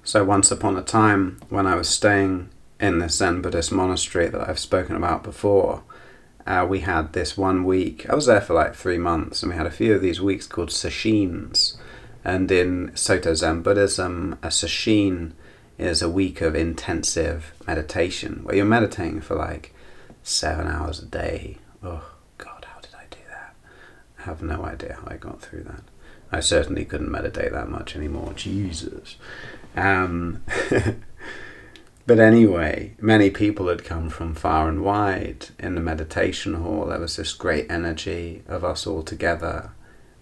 So once upon a time, when I was staying in this Zen Buddhist monastery that I've spoken about before, we had this 1 week. I was there for like 3 months, and we had a few of these weeks called sashins. And in Soto Zen Buddhism, a sashin is a week of intensive meditation, where you're meditating for like 7 hours a day. Oh God, how did I do that? I have no idea how I got through that. I certainly couldn't meditate that much anymore. Jesus. But anyway, many people had come from far and wide in the meditation hall. There was this great energy of us all together,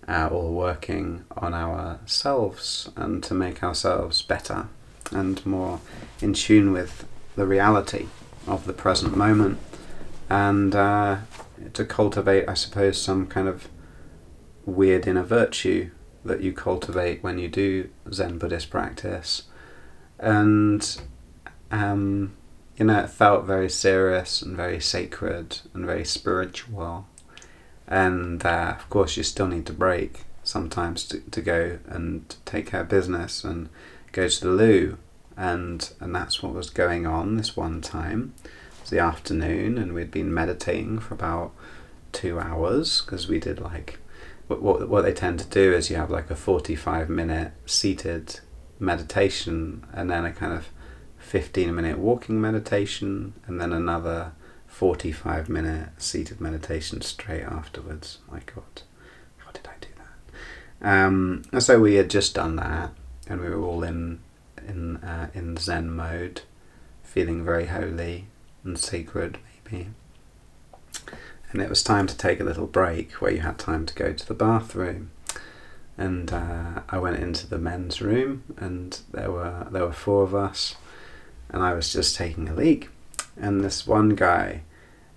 all working on ourselves and to make ourselves better and more in tune with the reality of the present moment, and to cultivate, I suppose, some kind of weird inner virtue that you cultivate when you do Zen Buddhist practice. And it felt very serious and very sacred and very spiritual. And of course you still need to break sometimes to go and take care of business and go to the loo. And that's what was going on this one time. It was the afternoon, and we'd been meditating for about 2 hours, because we did like what they tend to do is you have like a 45-minute seated meditation, and then a kind of 15-minute walking meditation, and then another 45-minute seated meditation straight afterwards. My God, how did I do that? And so we had just done that, and we were all in Zen mode, feeling very holy and sacred, maybe. And it was time to take a little break, where you had time to go to the bathroom. And I went into the men's room, and there were 4 of us, and I was just taking a leak. And this one guy,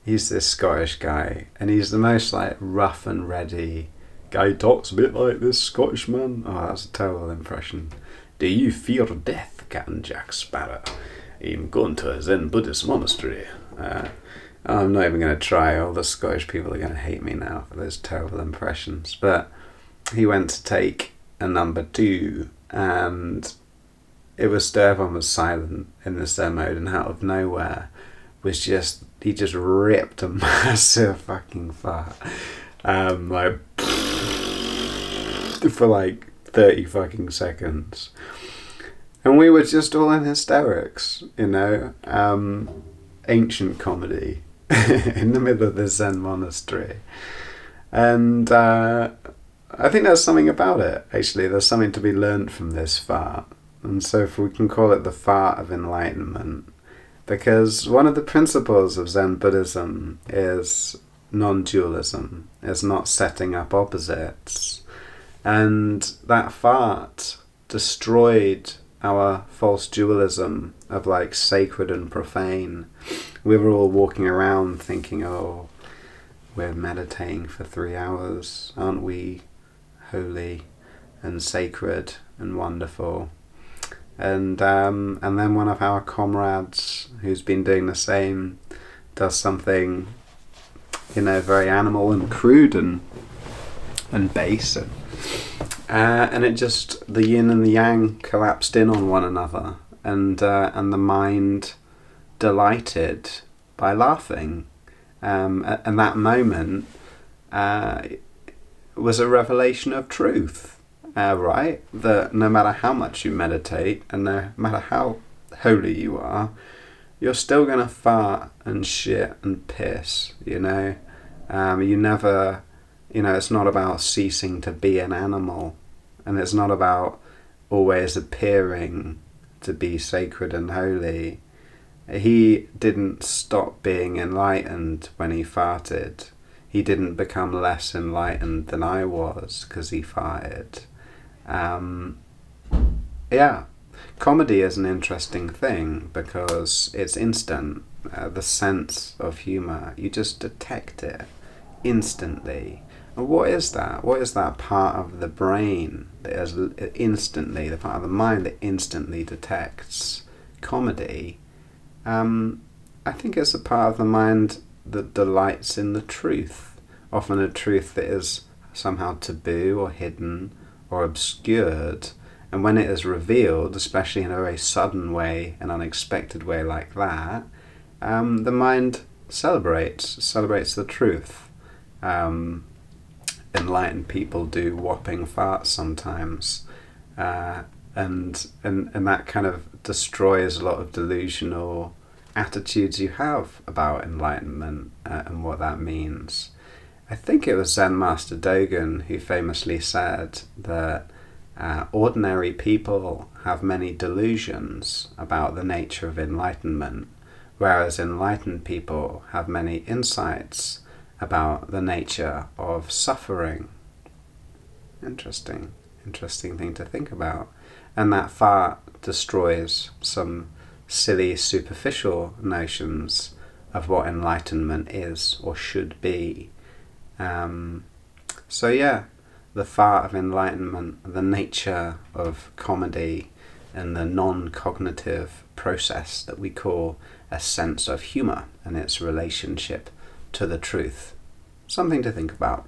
he's this Scottish guy, and he's the most like rough and ready guy. He talks a bit like this Scottish man. Oh, that's a terrible impression. Do you fear death, Captain Jack Sparrow? I'm going to a Zen Buddhist monastery. I'm not even going to try. All the Scottish people are going to hate me now for those terrible impressions. But he went to take a number 2, and it was everyone was silent in the Zen mode, and out of nowhere he just ripped a massive fucking fart, like for like 30 fucking seconds, and we were just all in hysterics, ancient comedy in the middle of the Zen monastery. And I think there's something about it, actually. There's something to be learned from this fart. And so if we can call it the fart of enlightenment, because one of the principles of Zen Buddhism is non-dualism, is not setting up opposites. And that fart destroyed our false dualism of like sacred and profane. We were all walking around thinking, oh, we're meditating for 3 hours, aren't we holy and sacred and wonderful? And then one of our comrades, who's been doing the same, does something, very animal and crude and base, and it just, the yin and the yang collapsed in on one another, and the mind delighted by laughing, and that moment was a revelation of truth. Right? That no matter how much you meditate, and no matter how holy you are, you're still going to fart and shit and piss, You never, it's not about ceasing to be an animal, and it's not about always appearing to be sacred and holy. He didn't stop being enlightened when he farted. He didn't become less enlightened than I was because he farted. Comedy is an interesting thing because it's instant. The sense of humour, you just detect it instantly. And what is that? What is that part of the brain that is instantly, the part of the mind that instantly detects comedy? I think it's a part of the mind that delights in the truth, often a truth that is somehow taboo or hidden or obscured, And when it is revealed, especially in a very sudden way, an unexpected way like that, the mind celebrates the truth. Enlightened people do whopping farts sometimes, and that kind of destroys a lot of delusional attitudes you have about enlightenment and what that means. I think it was Zen Master Dogen who famously said that ordinary people have many delusions about the nature of enlightenment, whereas enlightened people have many insights about the nature of suffering. Interesting thing to think about. And that far destroys some silly, superficial notions of what enlightenment is or should be. So yeah, the fart of enlightenment, the nature of comedy, and the non-cognitive process that we call a sense of humour and its relationship to the truth. Something to think about.